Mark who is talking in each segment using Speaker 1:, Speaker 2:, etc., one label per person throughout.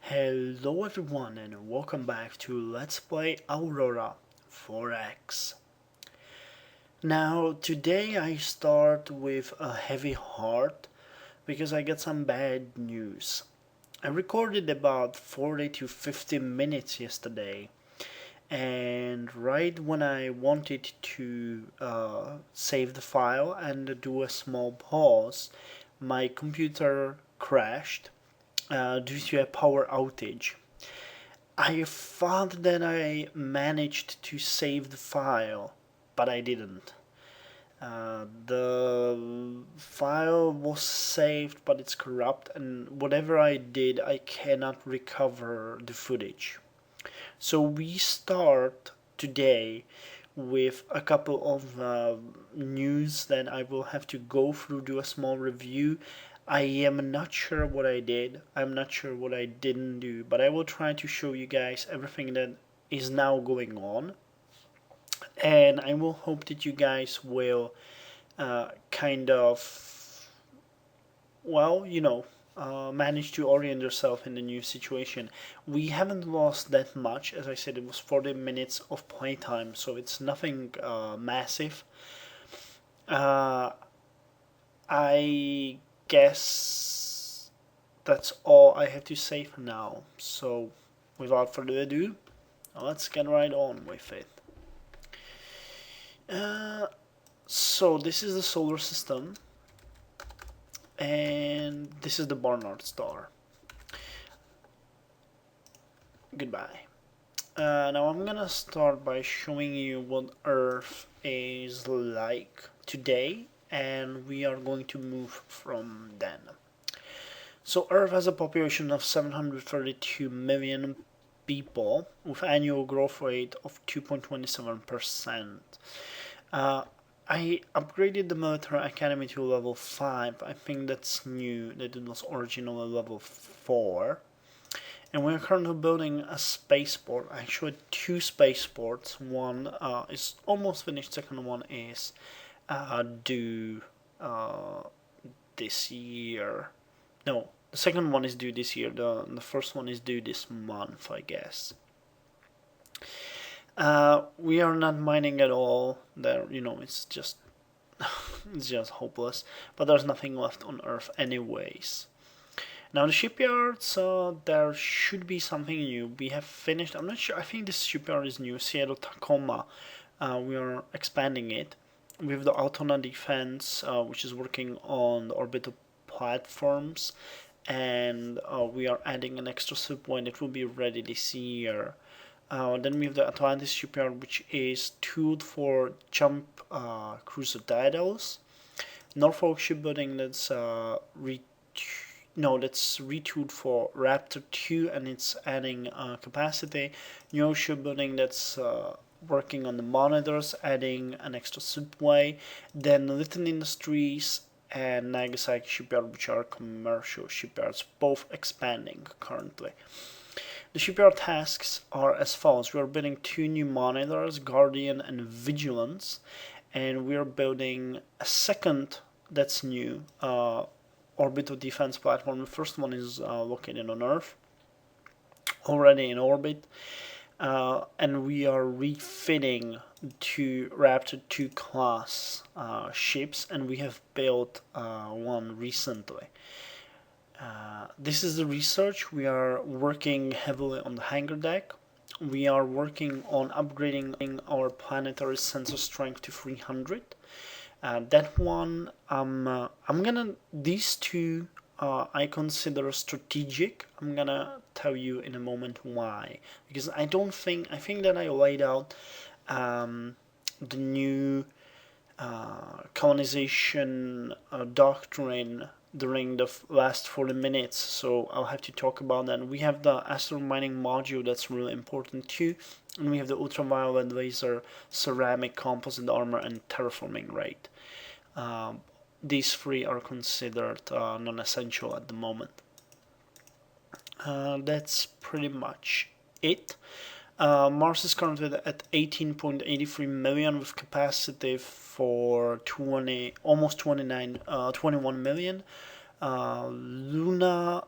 Speaker 1: Hello everyone and welcome back to Let's Play Aurora 4X. Now today I start with a heavy heart because I get some bad news. I recorded about 40 to 50 minutes yesterday, and right when I wanted to save the file and do a small pause, my computer crashed due to a power outage. I thought that I managed to save the file, but I didn't. The file was saved, but it's corrupt, and whatever I did, I cannot recover the footage. So we start today with a couple of news that I will have to go through, do a small review. I am not sure what I did, I'm not sure what I didn't do, but I will try to show you guys everything that is now going on. And I will hope that you guys will kind of, well, manage to orient yourself in the new situation. We haven't lost that much. As I said, it was 40 minutes of playtime, so it's nothing massive. I guess that's all I have to say for now. So, without further ado, let's get right on with it. So this is the solar system, and this is the Barnard star. Goodbye. Now I'm gonna start by showing you what Earth is like today, and we are going to move from then. So Earth has a population of 732 million people with annual growth rate of 2.27%. I upgraded the military academy to level 5. I think that's new, that it was originally level 4. And we're currently building a spaceport, actually two spaceports. One is almost finished, second one is due this year. No, the second one is due this year, the first one is due this month, I guess. We are not mining at all. There, it's just it's just hopeless. But there's nothing left on Earth, anyways. Now the shipyards, there should be something new. We have finished. I'm not sure. I think this shipyard is new. Seattle Tacoma. We are expanding it with the Altona Defense, which is working on the orbital platforms, and we are adding an extra subway that will be ready this year. Then we have the Atlantis shipyard, which is tooled for jump cruiser Daedalus. Norfolk shipbuilding that's retooled for Raptor 2, and it's adding capacity. New York shipbuilding that's working on the monitors, adding an extra subway. Then Litton Industries and Nagasaki shipyard, which are commercial shipyards, both expanding currently. The shipyard tasks are as follows. We are building two new monitors, Guardian and Vigilance, and we are building a second that's new, orbital defense platform. The first one is located on Earth, already in orbit, and we are refitting two Raptor 2 class ships, and we have built one recently. This is the research. We are working heavily on the hangar deck. We are working on upgrading our planetary sensor strength to 300. That one, these two I consider strategic. I'm gonna tell you in a moment why. Because I think that I laid out the new colonization doctrine during the last 40 minutes, so I'll have to talk about that. We have the asteroid mining module that's really important too, and we have the ultraviolet laser, ceramic, composite armor, and terraforming rate. These three are considered non-essential at the moment. That's pretty much it. Mars is currently at 18.83 million with capacity for almost 21 million. Luna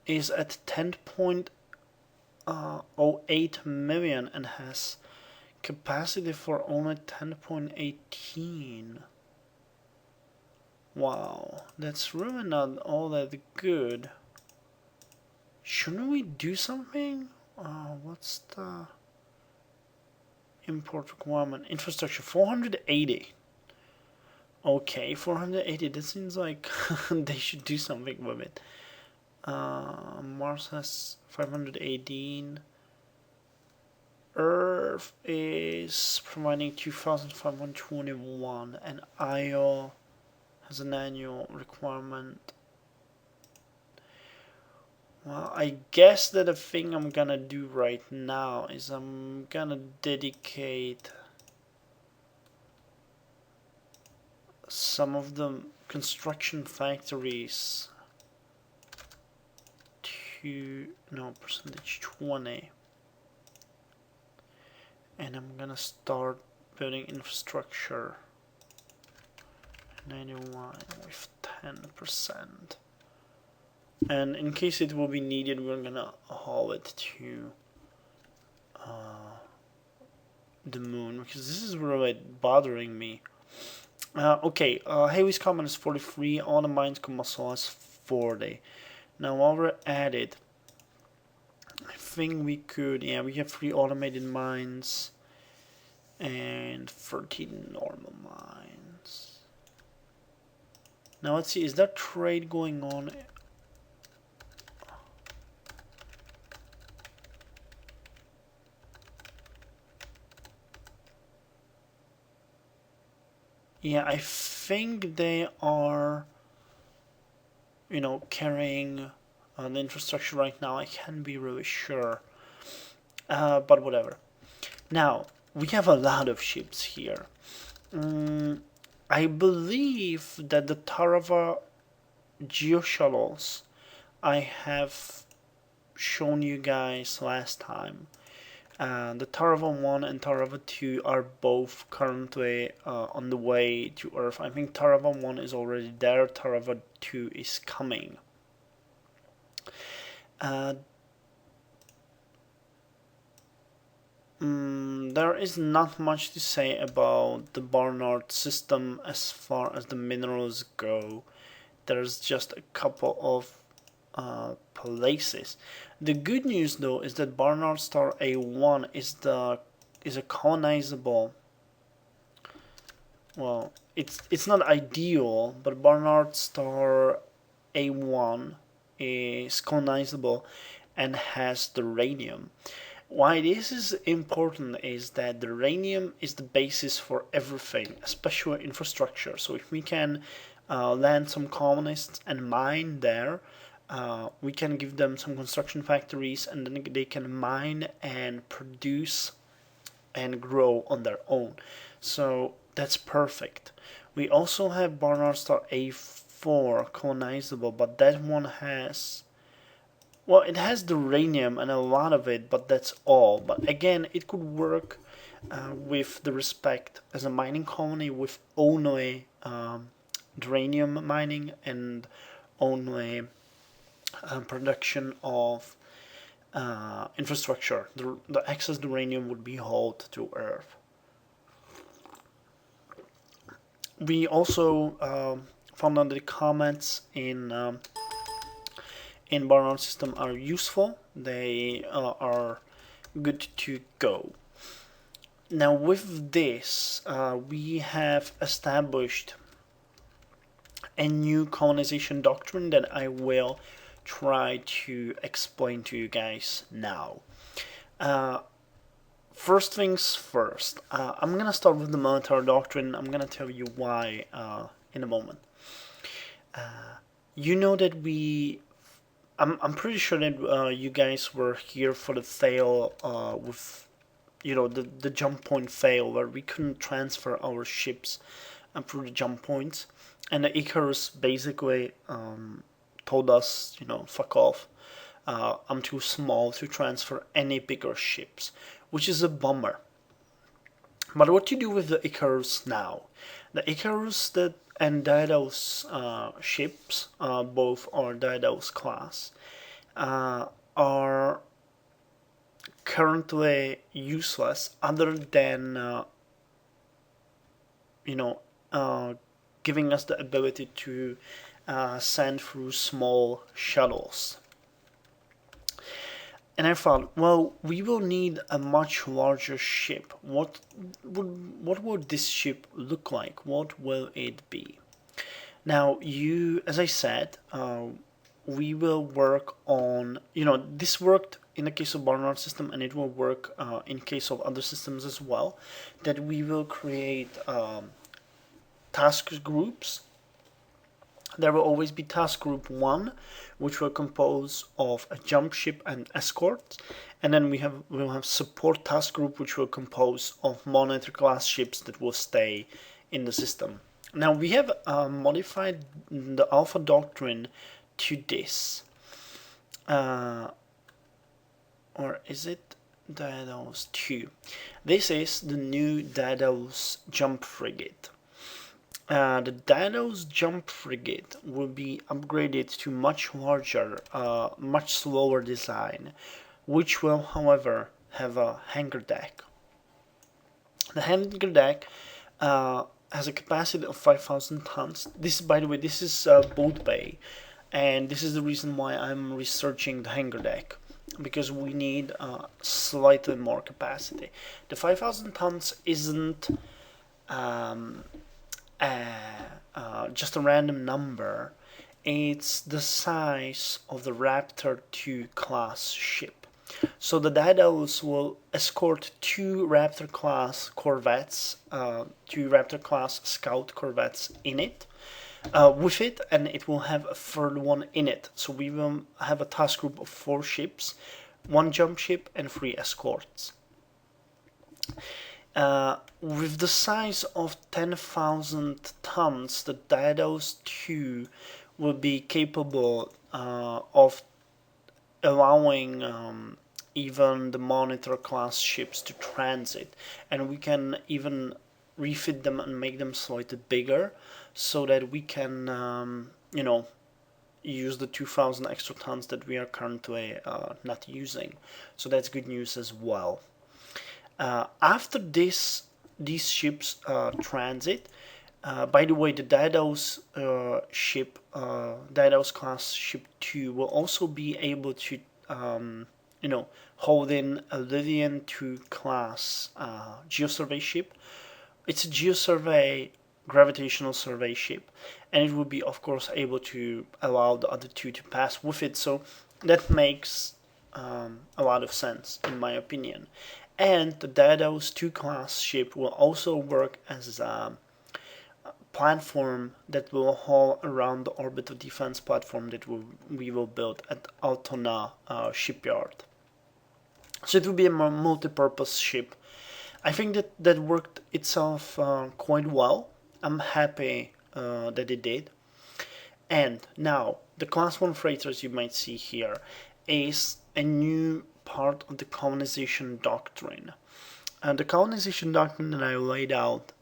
Speaker 1: is at 10.08 million and has capacity for only 10.18. Wow, that's really not all that good. Shouldn't we do something? What's the import requirement? Infrastructure 480. Okay, 480. That seems like they should do something with it. Mars has 518. Earth is providing 2,521, and Io has an annual requirement. Well, I guess that the thing I'm gonna do right now is I'm gonna dedicate some of the construction factories to, no, percentage 20. And I'm gonna start building infrastructure 91 with 10%. And in case it will be needed, we're gonna haul it to the moon, because this is really bothering me. Okay, Haley's common is 43, all the mines Commercial is 40. Now while we're at it, I think we could, yeah, we have 3 automated mines and 13 normal mines. Now let's see, is there trade going on? Yeah, I think they are, you know, carrying the infrastructure right now. I can't be really sure, but whatever. Now, we have a lot of ships here. I believe that the Tarava geoshuttles I have shown you guys last time, the Tarava 1 and Tarava 2 are both currently on the way to Earth. I think Tarava 1 is already there, Tarava 2 is coming. There is not much to say about the Barnard system as far as the minerals go. There's just a couple of places. The good news though is that Barnard Star A1 is a colonizable. Well, it's not ideal, but Barnard Star A1 is colonizable and has the uranium. Why this is important is that the uranium is the basis for everything, especially infrastructure. So if we can land some colonists and mine there, we can give them some construction factories, and then they can mine and produce and grow on their own. So that's perfect. We also have Barnard Star A4 colonizable, but that one has, well, it has the uranium and a lot of it, but that's all. But again, it could work with the respect as a mining colony with only uranium mining and only production of infrastructure. The excess uranium would be hauled to Earth. We also found out that the comments in Barnard system are useful. They are good to go. Now with this, we have established a new colonization doctrine that I will try to explain to you guys now. First things first, I'm gonna start with the military doctrine. I'm gonna tell you why in a moment. You know that I'm pretty sure that you guys were here for the fail with, you know, the jump point fail where we couldn't transfer our ships through the jump points, and the Icarus basically told us, you know, fuck off. I'm too small to transfer any bigger ships, which is a bummer. But what to do with the Icarus now? The Icarus and Daedalus ships, both are Daedalus class. are currently useless other than you know giving us the ability to send through small shuttles. And I thought, well, we will need a much larger ship. What would this ship look like? What will it be? Now, as I said, we will work on, this worked in the case of Barnard system, and it will work in case of other systems as well, that we will create task groups. There will always be task group 1, which will compose of a jump ship and escort, and then we'll have support task group, which will compose of monitor class ships that will stay in the system. Now we have modified the Alpha doctrine to this, or is it Daedalus 2? This is the new Daedalus jump frigate. The Daedalus jump frigate will be upgraded to much larger, much slower design, which will, however, have a hangar deck. The hangar deck has a capacity of 5,000 tons. This, by the way, this is boat bay, and this is the reason why I'm researching the hangar deck, because we need slightly more capacity. The 5,000 tons isn't just a random number. It's the size of the Raptor 2 class ship. So the Daedalus will escort 2 Raptor class corvettes, 2 Raptor class scout corvettes in it, with it, and it will have a third one in it. So we will have a task group of 4 ships, 1 jump ship, and 3 escorts. With the size of 10,000 tons, the Daedalus 2 will be capable of allowing even the monitor class ships to transit, and we can even refit them and make them slightly bigger so that we can use the 2,000 extra tons that we are currently not using. So that's good news as well. After these ships transit, by the way, the Daedalus ship, Daedalus class ship 2, will also be able to, hold in a Lydian 2 class geosurvey ship. It's a geosurvey gravitational survey ship, and it will be, of course, able to allow the other 2 to pass with it. So that makes a lot of sense, in my opinion. And the Daedalus 2 class ship will also work as a platform that will haul around the orbital defense platform that we will build at Altona shipyard. So it will be a multi-purpose ship. I think that worked itself quite well. I'm happy that it did. And now, the class 1 freighters you might see here is a new part of the colonization doctrine. The colonization doctrine that I laid out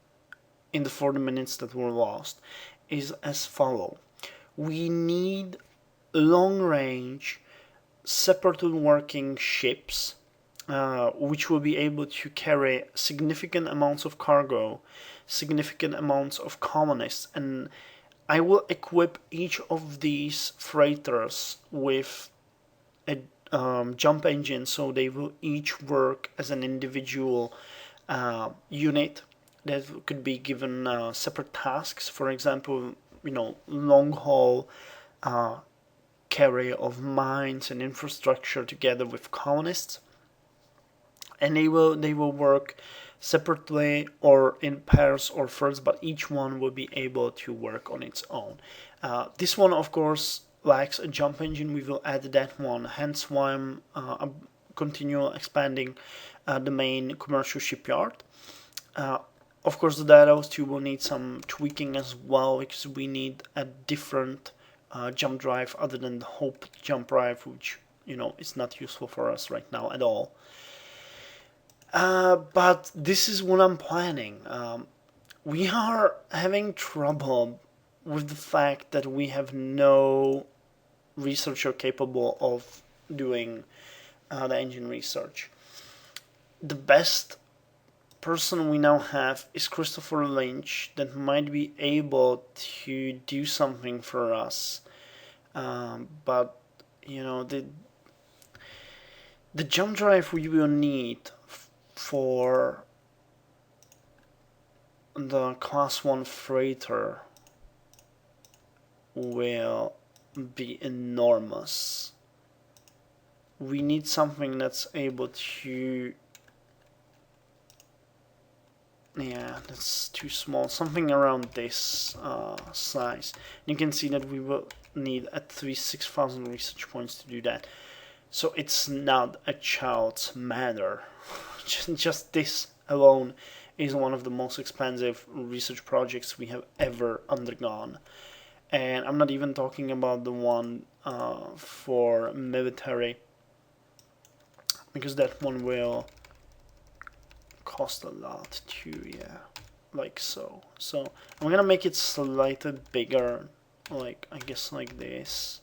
Speaker 1: in the 40 minutes that were lost is as follows. We need long-range, separately working ships which will be able to carry significant amounts of cargo, significant amounts of colonists, and I will equip each of these freighters with a jump engine, so they will each work as an individual unit that could be given separate tasks. For example, long haul carry of mines and infrastructure together with colonists, and they will work separately or in pairs or thirds, but each one will be able to work on its own. This one, of course, lacks a jump engine. We will add that one, hence why I'm continue expanding the main commercial shipyard. Of course, the Daedalus 2 will need some tweaking as well, because we need a different jump drive other than the Hope jump drive, which is not useful for us right now at all. But this is what I'm planning. We are having trouble with the fact that we have no researcher capable of doing the engine research. The best person we now have is Christopher Lynch, that might be able to do something for us. But you know, the jump drive we will need for the class 1 freighter will be enormous. We need something that's able to... Yeah, that's too small. Something around this size. You can see that we will need at least 6,000 research points to do that. So it's not a child's matter. Just this alone is one of the most expensive research projects we have ever undergone. And I'm not even talking about the one for military, because that one will cost a lot too, yeah, like so. So I'm gonna make it slightly bigger, like I guess like this,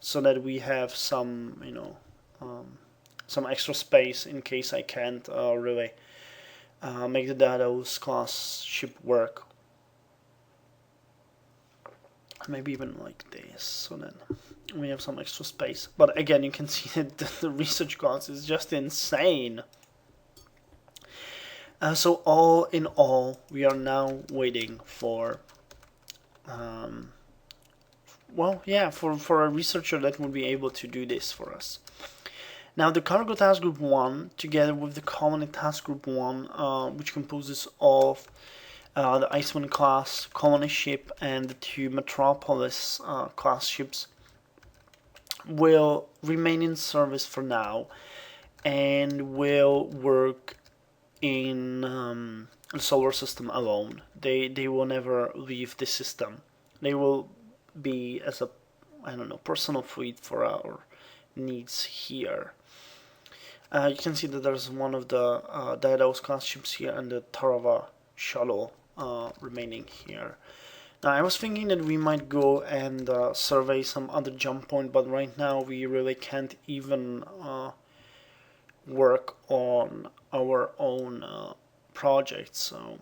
Speaker 1: so that we have some, you know, some extra space in case I can't really make the Daedalus class ship work. Maybe even like this, so then we have some extra space. But again, you can see that the research cost is just insane. So all in all, we are now waiting for, well, yeah, for a researcher that would be able to do this for us. Now, the Cargo Task Group 1, together with the Colony Task Group 1, which composes of the Iceman class colony ship and the 2 Metropolis class ships, will remain in service for now and will work in the solar system alone. They will never leave the system. They will be as a, I don't know, personal fleet for our needs here. You can see that there's one of the Daedalus class ships here and the Tarava shuttle remaining here. Now, I was thinking that we might go and survey some other jump point, but right now we really can't even work on our own project. So,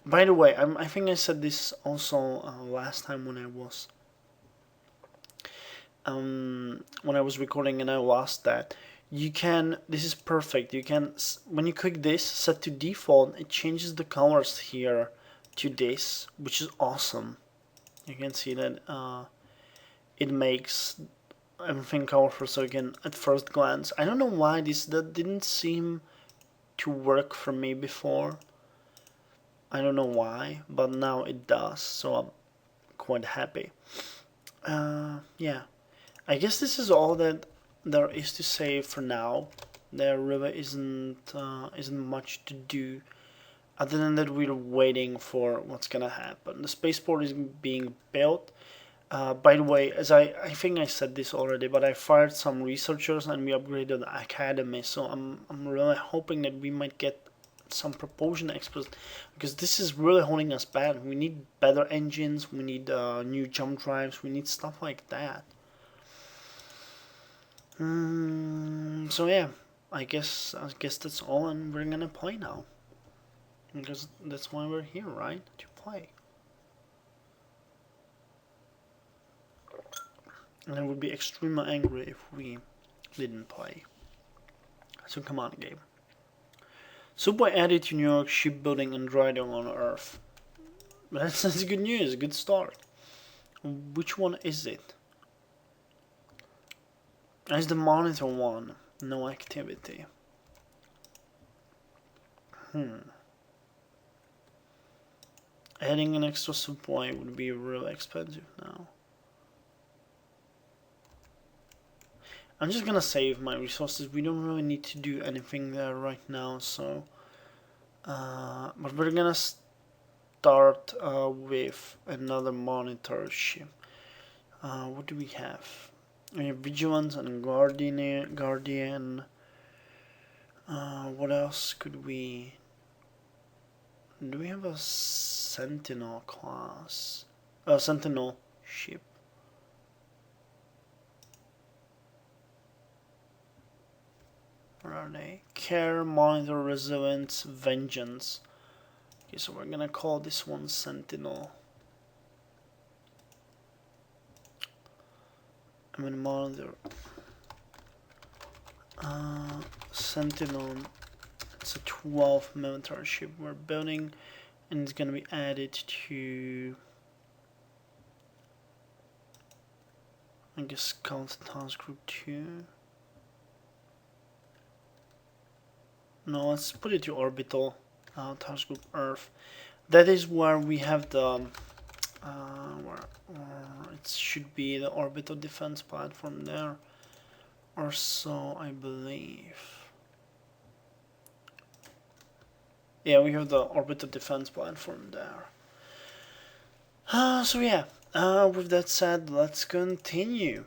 Speaker 1: by the way, I think I said this also last time when I was recording and I lost that. You can, this is perfect. You can, when you click this, set to default, it changes the colors here to this, which is awesome. You can see that it makes everything colorful. So again, at first glance, I don't know why that didn't seem to work for me before. I don't know why, but now it does, so I'm quite happy. Yeah, I guess this is all that there is to say for now. There really isn't much to do, other than that we're waiting for what's gonna happen. The spaceport is being built. By the way, as I think I said this already, but I fired some researchers and we upgraded the academy, so I'm really hoping that we might get some propulsion experts, because this is really holding us back. We need better engines, we need new jump drives, we need stuff like that. So yeah, I guess that's all, and we're gonna play now, because that's why we're here, right? To play. And I would be extremely angry if we didn't play. So come on, game. Subway added to New York shipbuilding and riding on Earth. That's good news, good start. Which one is it? It's the monitor one. No activity. Adding an extra supply would be really expensive now. I'm just gonna save my resources. We don't really need to do anything there right now, so but we're gonna start with another monitor ship. What do we have? We have Vigilance and Guardian. What else could we... Do we have a Sentinel class? A Sentinel ship. Where are they? Care, Monitor, Resilience, Vengeance. Okay, so we're gonna call this one Sentinel. I'm gonna monitor. Sentinel. It's a 12 military ship we're building, and it's gonna be added to, I guess, Scout Task Group 2. No, let's put it to Orbital Task Group Earth. That is where we have the it should be the orbital defense platform there, or so I believe. Yeah, we have the orbital defense platform there. So yeah, with that said, let's continue.